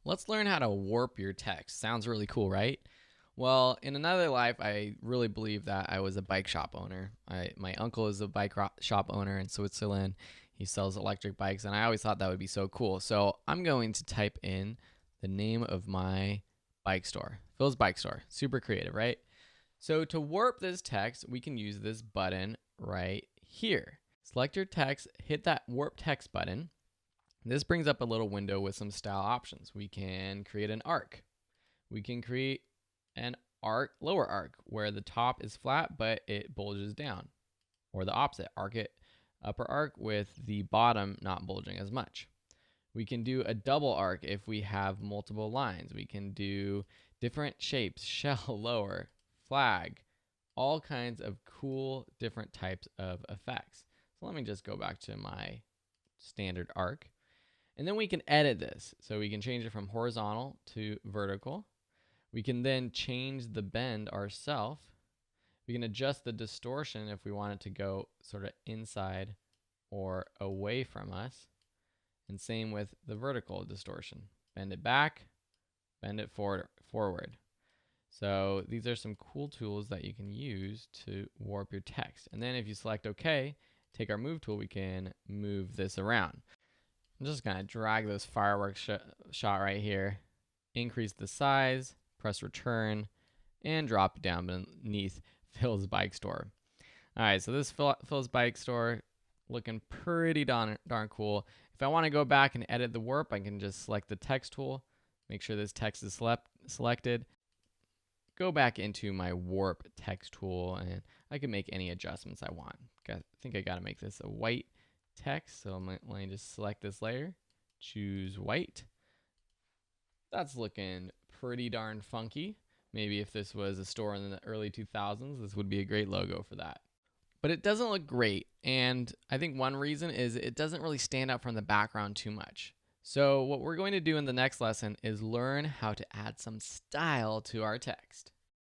Let's learn how to warp your text. Sounds really cool, right? Well, in another life, I really believe that I was a bike shop owner. My uncle is a shop owner in Switzerland. He sells electric bikes, and I always thought that would be so cool. So I'm going to type in the name of my bike store, Phil's Bike Store. Super creative, right? So to warp this text, we can use this button right here. Select your text, hit that warp text button. This brings up a little window with some style options. We can create an arc. We can create an lower arc, where the top is flat but it bulges down. Or the opposite, upper arc with the bottom not bulging as much. We can do a double arc if we have multiple lines. We can do different shapes, shell, lower, flag, all kinds of cool different types of effects. So let me just go back to my standard arc. And then we can edit this. So we can change it from horizontal to vertical. We can then change the bend ourselves. We can adjust the distortion if we want it to go sort of inside or away from us. And same with the vertical distortion. Bend it back, bend it forward. So these are some cool tools that you can use to warp your text. And then if you select OK, take our move tool, we can move this around. I'm just going to drag this fireworks shot right here, increase the size, press return, and drop it down beneath Phil's Bike Store. All right, so this Phil's Bike Store looking pretty darn cool. If I want to go back and edit the warp, I can just select the text tool, make sure this text is selected, go back into my warp text tool, and I can make any adjustments I want. I think I got to make this a white text, so let me just select this layer, choose white. That's looking pretty darn funky. Maybe if this was a store in the early 2000s, this would be a great logo for that. But it doesn't look great, and I think one reason is it doesn't really stand out from the background too much. So what we're going to do in the next lesson is learn how to add some style to our text.